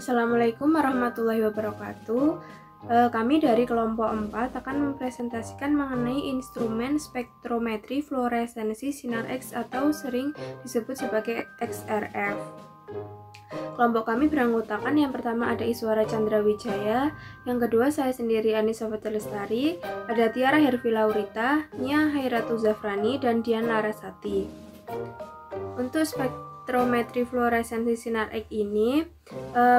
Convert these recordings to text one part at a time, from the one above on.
Assalamualaikum warahmatullahi wabarakatuh. Kami dari kelompok 4 akan mempresentasikan mengenai instrumen spektrometri fluoresensi sinar X atau sering disebut sebagai XRF. Kelompok kami beranggotakan yang pertama ada Iswara Chandra Wijaya, yang kedua saya sendiri Anissa Lestari, ada Tiara Hervi Laurita, Nia Hairatu Zafrani, dan Dian Larasati. Untuk spektrometri fluoresensi sinar X ini,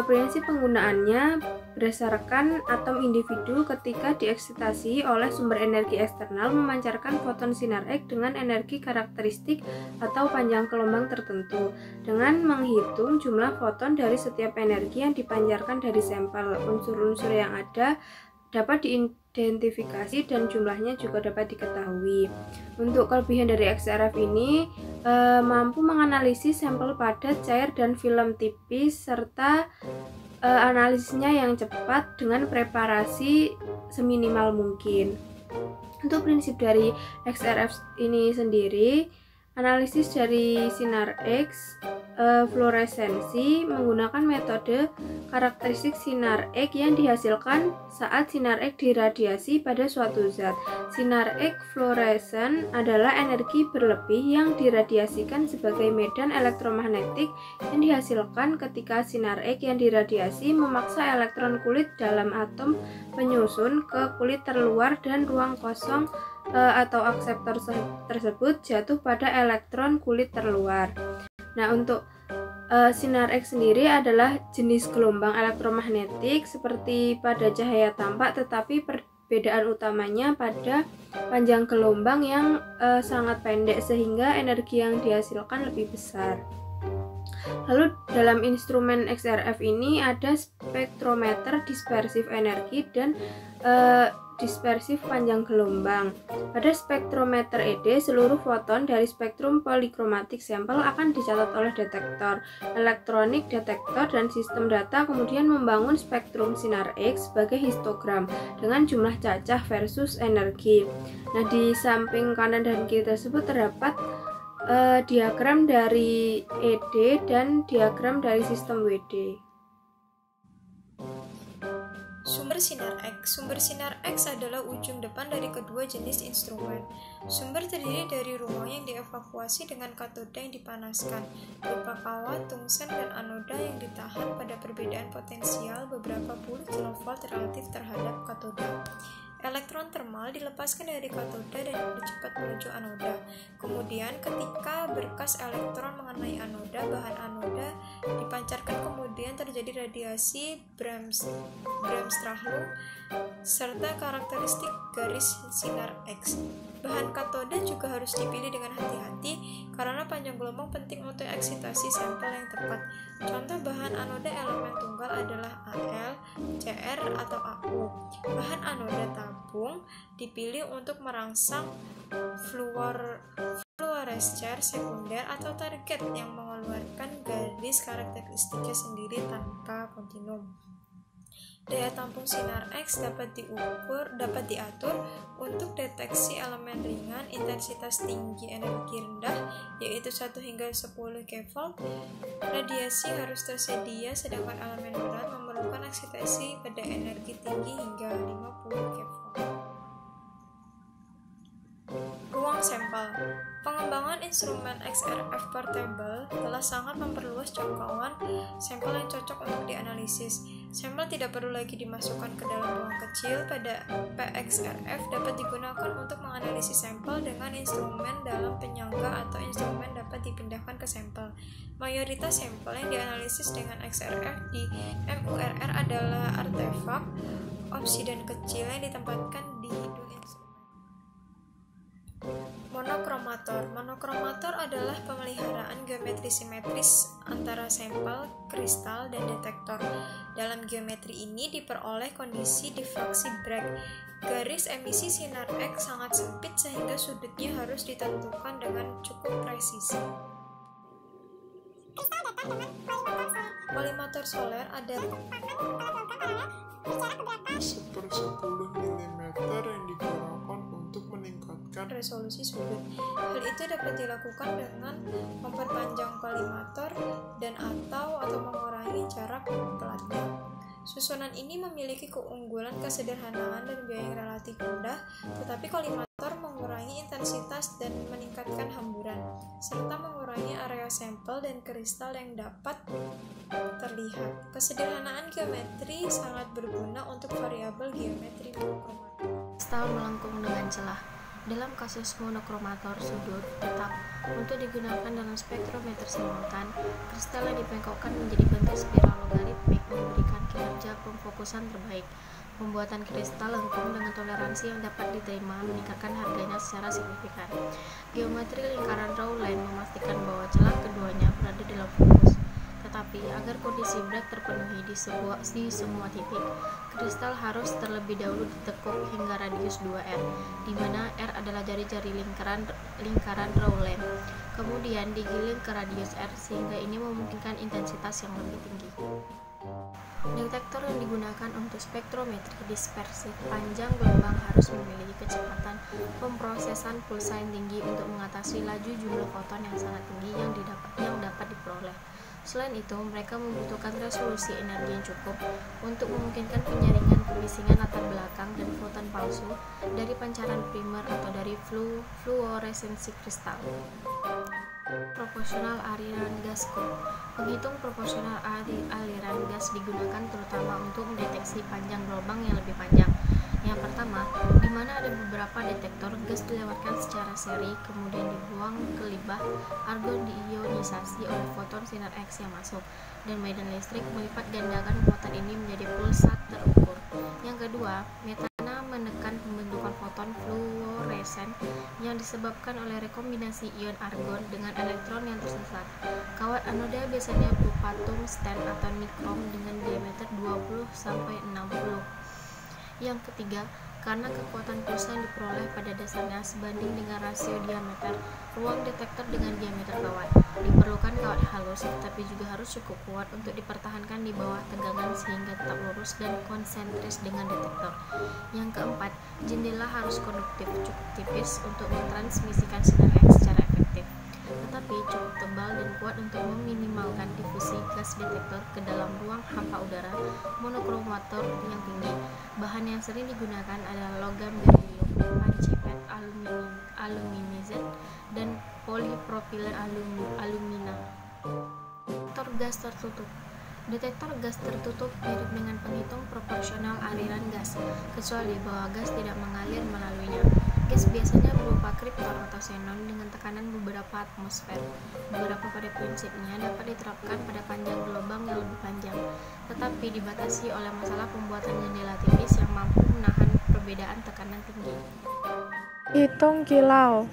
prinsip penggunaannya berdasarkan atom individu ketika dieksitasi oleh sumber energi eksternal memancarkan foton sinar X dengan energi karakteristik atau panjang gelombang tertentu dengan menghitung jumlah foton dari setiap energi yang dipancarkan dari sampel. Unsur-unsur yang ada dapat diidentifikasi dan jumlahnya juga dapat diketahui. Untuk kelebihan dari XRF ini mampu menganalisis sampel padat, cair, dan film tipis serta analisisnya yang cepat dengan preparasi seminimal mungkin. Untuk prinsip dari XRF ini sendiri, analisis dari sinar X fluoresensi menggunakan metode karakteristik sinar X yang dihasilkan saat sinar X diradiasi pada suatu zat. Sinar X fluoresen adalah energi berlebih yang diradiasikan sebagai medan elektromagnetik yang dihasilkan ketika sinar X yang diradiasi memaksa elektron kulit dalam atom penyusun ke kulit terluar dan ruang kosong atau akseptor tersebut jatuh pada elektron kulit terluar. Nah, untuk sinar X sendiri adalah jenis gelombang elektromagnetik seperti pada cahaya tampak, tetapi perbedaan utamanya pada panjang gelombang yang sangat pendek sehingga energi yang dihasilkan lebih besar. Lalu dalam instrumen XRF ini ada spektrometer dispersif energi dan dispersif panjang gelombang. Pada spektrometer ED, seluruh foton dari spektrum polikromatik sampel akan dicatat oleh detektor elektronik detektor dan sistem data, kemudian membangun spektrum sinar X sebagai histogram dengan jumlah cacah versus energi. Nah, di samping kanan dan kiri tersebut terdapat diagram dari ED dan diagram dari sistem WD. Sumber sinar X. Sumber sinar X adalah ujung depan dari kedua jenis instrumen. Sumber terdiri dari ruang yang dievakuasi dengan katoda yang dipanaskan, berupa kawat, tungsten, dan anoda yang ditahan pada perbedaan potensial beberapa puluh kilovolt relatif terhadap katoda. Elektron termal dilepaskan dari katoda dan cepat menuju anoda. Kemudian ketika berkas elektron mengenai anoda, bahan anoda dipancarkan, kemudian terjadi radiasi Bremsstrahlung serta karakteristik garis sinar X. Bahan katoda juga harus dipilih dengan hati-hati karena panjang gelombang penting untuk eksitasi sampel yang tepat. Contoh bahan anoda elemen tunggal adalah Al, Cr, atau Au. Bahan anoda tabung dipilih untuk merangsang fluorescer sekunder atau target yang mengeluarkan garis karakteristiknya sendiri tanpa kontinum. Daya tampung sinar X dapat diatur untuk deteksi elemen ringan, intensitas tinggi, energi rendah, yaitu 1 hingga 10 kevolt. Radiasi harus tersedia, sedangkan elemen berat memerlukan eksitasi pada energi tinggi hingga 50 kevolt. Ruang sampel. Pengembangan instrumen XRF portable telah sangat memperluas jangkauan sampel yang cocok untuk dianalisis. Sampel tidak perlu lagi dimasukkan ke dalam ruang kecil. Pada PXRF dapat digunakan untuk menganalisis sampel dengan instrumen dalam penyangga atau instrumen dapat dipindahkan ke sampel. Mayoritas sampel yang dianalisis dengan XRF di MURR adalah artefak obsidian kecil yang ditempatkan di hidung instrumen. Monokromator. Monokromator adalah pemeliharaan geometri simetris antara sampel, kristal, dan detektor. Dalam geometri ini diperoleh kondisi diffraksi Bragg. Garis emisi sinar X sangat sempit sehingga sudutnya harus ditentukan dengan cukup presisi. Kolimator soler ada seper-10 mm yang digunakan untuk meningkatkan resolusi sudut. Hal itu dapat dilakukan dengan memperpanjang kolimator dan atau mengurangi jarak pelatnya. Susunan ini memiliki keunggulan kesederhanaan dan biaya yang relatif rendah, tetapi kolimator mengurangi intensitas dan meningkatkan hamburan, serta mengurangi area sampel dan kristal yang dapat terlihat. Kesederhanaan geometri sangat berguna untuk variabel geometri monokromatik. Kristal melengkung dengan celah. Dalam kasus monokromator sudut tetap untuk digunakan dalam spektrometer simultan, kristal yang dibengkokkan menjadi bentuk spiral logaritmik memberikan kinerja pemfokusan terbaik. Pembuatan kristal lengkung dengan toleransi yang dapat diterima meningkatkan harganya secara signifikan. Geometri lingkaran Rowland memastikan bahwa celah keduanya berada dalam fokus. Tetapi agar kondisi Bragg terpenuhi di semua titik, kristal harus terlebih dahulu ditekuk hingga radius 2R, di mana R adalah jari-jari lingkaran Rowland. Kemudian digiling ke radius R sehingga ini memungkinkan intensitas yang lebih tinggi. Detektor yang digunakan untuk spektrometri dispersif panjang gelombang harus memiliki kecepatan pemrosesan pulsa yang tinggi untuk mengatasi laju jumlah foton yang sangat tinggi yang dapat diperoleh. Selain itu, mereka membutuhkan resolusi energi yang cukup untuk memungkinkan penyaringan kebisingan latar belakang dan foton palsu dari pancaran primer atau dari fluoresensi kristal. Proporsional aliran gas curve. Menghitung proporsional aliran gas digunakan terutama untuk mendeteksi panjang gelombang yang lebih panjang. Yang pertama, di mana ada beberapa detektor, gas dilewatkan secara seri, kemudian dibuang ke limbah, argon diionisasi oleh foton sinar X yang masuk, dan medan listrik melipat gandakan muatan ini menjadi pulsat terukur. Yang kedua, metana menekan pembentukan foton fluoresen yang disebabkan oleh rekombinasi ion argon dengan elektron yang tersesat. Kawat anoda biasanya berupa tungsten atau nikrom dengan diameter 20-60. Yang ketiga, karena kekuatan pulsa yang diperoleh pada dasarnya sebanding dengan rasio diameter ruang detektor dengan diameter kawat. Diperlukan kawat halus, tetapi juga harus cukup kuat untuk dipertahankan di bawah tegangan sehingga tetap lurus dan konsentris dengan detektor. Yang keempat, jendela harus konduktif, cukup tipis untuk mentransmisikan sinar X secara efektif, tetapi cukup tebal dan kuat untuk meminimalkan difusi gas detektor ke dalam ruang hampa udara monokromator yang tinggi. Bahan yang sering digunakan adalah logam berilium, pancipet, aluminizat, dan polipropilen alumina. Detektor gas tertutup. Detektor gas tertutup mirip dengan penghitung proporsional aliran gas, kecuali bahwa gas tidak mengalir melaluinya. Gas biasanya berupa kripton atau xenon dengan tekanan beberapa atmosfer. Beberapa pada prinsipnya dapat diterapkan pada panjang gelombang yang lebih panjang, tetapi dibatasi oleh masalah pembuatan jendela tipis yang mampu menahan perbedaan tekanan tinggi. Hitung kilau.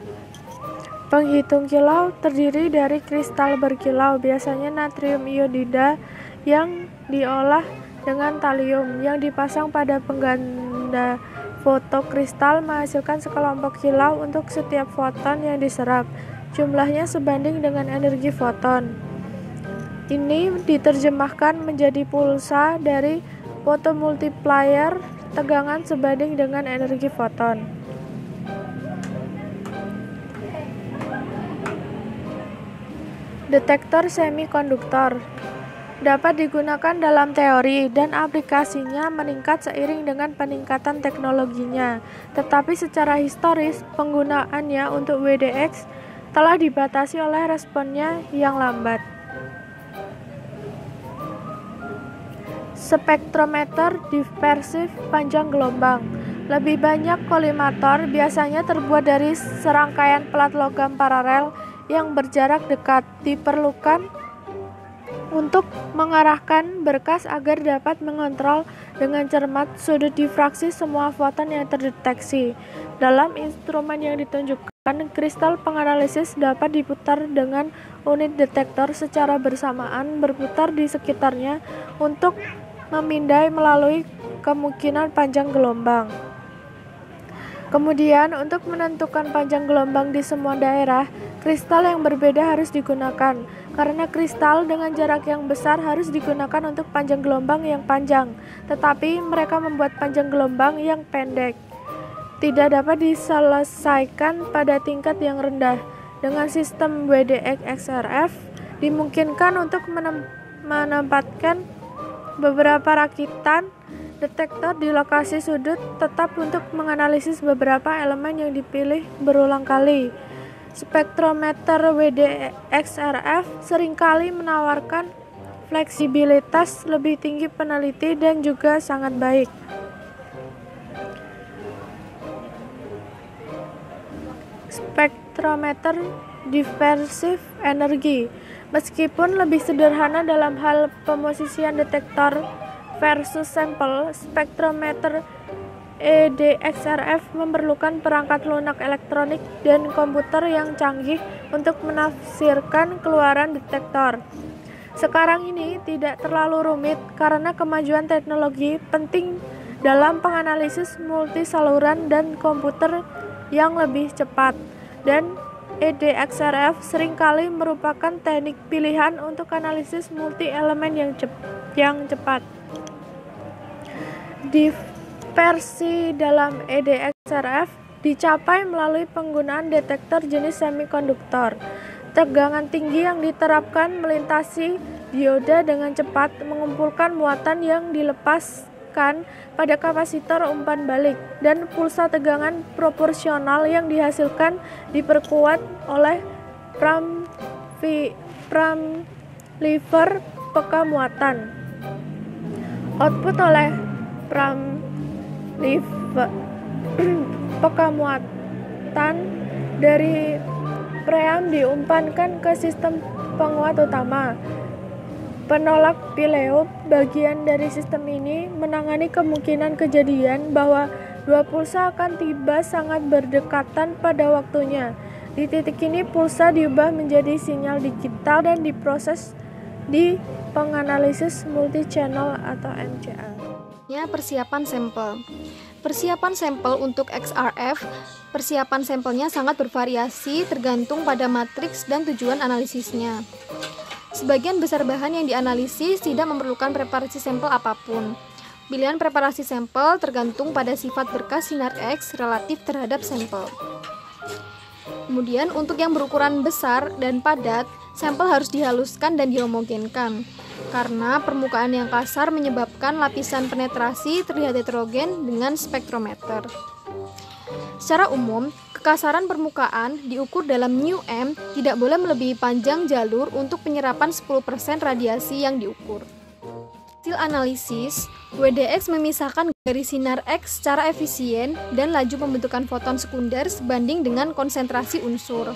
Penghitung kilau terdiri dari kristal berkilau, biasanya natrium iodida yang diolah dengan talium yang dipasang pada pengganda fotokristal menghasilkan sekelompok kilau untuk setiap foton yang diserap. Jumlahnya sebanding dengan energi foton. Ini diterjemahkan menjadi pulsa dari fotomultiplier tegangan sebanding dengan energi foton. Detektor semikonduktor dapat digunakan dalam teori dan aplikasinya meningkat seiring dengan peningkatan teknologinya. Tetapi secara historis, penggunaannya untuk WDX telah dibatasi oleh responnya yang lambat. Spektrometer dispersif panjang gelombang. Lebih banyak kolimator biasanya terbuat dari serangkaian plat logam paralel yang berjarak dekat, diperlukan untuk mengarahkan berkas agar dapat mengontrol dengan cermat sudut difraksi semua foton yang terdeteksi. Dalam instrumen yang ditunjukkan, kristal penganalisis dapat diputar dengan unit detektor secara bersamaan berputar di sekitarnya untuk memindai melalui kemungkinan panjang gelombang. Kemudian, untuk menentukan panjang gelombang di semua daerah, kristal yang berbeda harus digunakan. Karena kristal dengan jarak yang besar harus digunakan untuk panjang gelombang yang panjang, tetapi mereka membuat panjang gelombang yang pendek. Tidak dapat diselesaikan pada tingkat yang rendah. Dengan sistem WDX XRF, dimungkinkan untuk menempatkan beberapa rakitan detektor di lokasi sudut tetap untuk menganalisis beberapa elemen yang dipilih berulang kali. Spektrometer WDXRF seringkali menawarkan fleksibilitas lebih tinggi peneliti dan juga sangat baik. Spektrometer Diffraction Energy, meskipun lebih sederhana dalam hal pemosisian detektor versus sampel, spektrometer EDXRF memerlukan perangkat lunak elektronik dan komputer yang canggih untuk menafsirkan keluaran detektor. Sekarang ini tidak terlalu rumit karena kemajuan teknologi penting dalam penganalisis multisaluran dan komputer yang lebih cepat, dan EDXRF seringkali merupakan teknik pilihan untuk analisis multi-elemen yang cepat. Dispersi dalam EDXRF dicapai melalui penggunaan detektor jenis semikonduktor. Tegangan tinggi yang diterapkan melintasi dioda dengan cepat mengumpulkan muatan yang dilepaskan pada kapasitor umpan balik, dan pulsa tegangan proporsional yang dihasilkan diperkuat oleh pramliver peka muatan. Output oleh pramliver peka muatan dari preamp diumpankan ke sistem penguat utama. Penolak pileop bagian dari sistem ini menangani kemungkinan kejadian bahwa dua pulsa akan tiba sangat berdekatan pada waktunya. Di titik ini pulsa diubah menjadi sinyal digital dan diproses di penganalisis multi-channel atau MCL. Persiapan sampel. Persiapan sampel untuk XRF, persiapan sampelnya sangat bervariasi tergantung pada matriks dan tujuan analisisnya. Sebagian besar bahan yang dianalisis tidak memerlukan preparasi sampel apapun. Pilihan preparasi sampel tergantung pada sifat berkas sinar X relatif terhadap sampel. Kemudian untuk yang berukuran besar dan padat, sampel harus dihaluskan dan dihomogenkan. Karena permukaan yang kasar menyebabkan lapisan penetrasi terlihat heterogen dengan spektrometer. Secara umum, kekasaran permukaan diukur dalam μm tidak boleh melebihi panjang jalur untuk penyerapan 10% radiasi yang diukur. Hasil analisis, WDX memisahkan garis sinar X secara efisien dan laju pembentukan foton sekunder sebanding dengan konsentrasi unsur.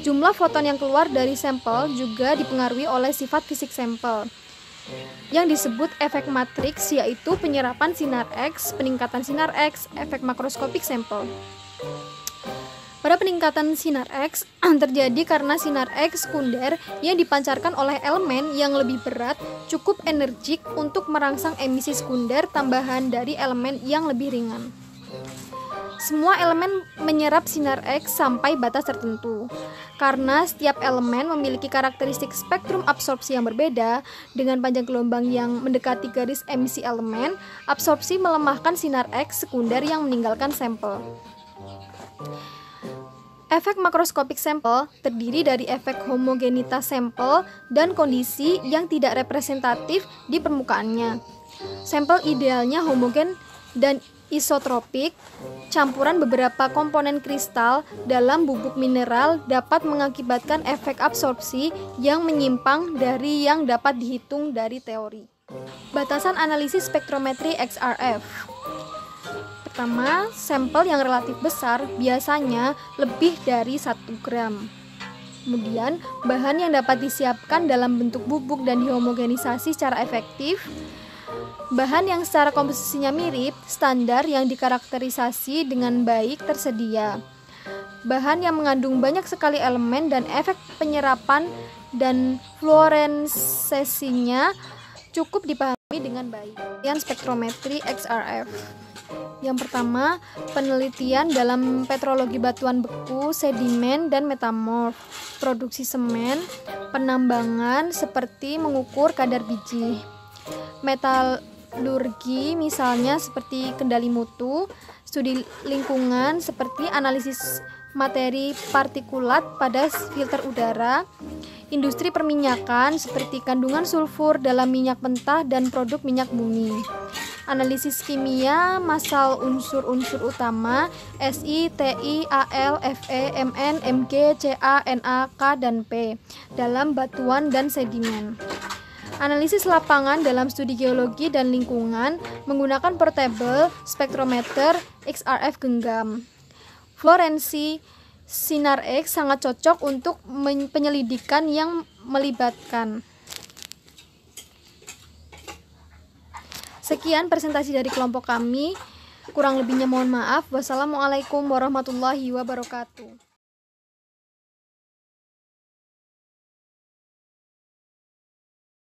Jumlah foton yang keluar dari sampel juga dipengaruhi oleh sifat fisik sampel yang disebut efek matriks, yaitu penyerapan sinar X, peningkatan sinar X, efek makroskopik sampel. Pada peningkatan sinar X terjadi karena sinar X sekunder yang dipancarkan oleh elemen yang lebih berat cukup energik untuk merangsang emisi sekunder tambahan dari elemen yang lebih ringan. Semua elemen menyerap sinar X sampai batas tertentu. Karena setiap elemen memiliki karakteristik spektrum absorpsi yang berbeda, dengan panjang gelombang yang mendekati garis emisi elemen, absorpsi melemahkan sinar X sekunder yang meninggalkan sampel. Efek makroskopik sampel terdiri dari efek homogenitas sampel dan kondisi yang tidak representatif di permukaannya. Sampel idealnya homogen dan isotropik. Campuran beberapa komponen kristal dalam bubuk mineral dapat mengakibatkan efek absorpsi yang menyimpang dari yang dapat dihitung dari teori. Batasan analisis spektrometri XRF. Pertama, sampel yang relatif besar biasanya lebih dari 1 gram. Kemudian, bahan yang dapat disiapkan dalam bentuk bubuk dan dihomogenisasi secara efektif. Bahan yang secara komposisinya mirip, standar yang dikarakterisasi dengan baik tersedia. Bahan yang mengandung banyak sekali elemen dan efek penyerapan dan fluorensesinya cukup dipahami dengan baik. Penelitian spektrometri XRF. Yang pertama, penelitian dalam petrologi batuan beku, sedimen, dan metamorf, produksi semen, penambangan seperti mengukur kadar biji, metalurgi misalnya seperti kendali mutu, studi lingkungan seperti analisis materi partikulat pada filter udara, industri perminyakan seperti kandungan sulfur dalam minyak mentah dan produk minyak bumi. Analisis kimia masal unsur-unsur utama Si, Ti, Al, Fe, Mn, Mg, Ca, Na, K, dan P dalam batuan dan sedimen. Analisis lapangan dalam studi geologi dan lingkungan menggunakan portable spektrometer XRF genggam. Fluoresensi sinar X sangat cocok untuk penyelidikan yang melibatkan. Sekian presentasi dari kelompok kami. Kurang lebihnya mohon maaf. Wassalamualaikum warahmatullahi wabarakatuh.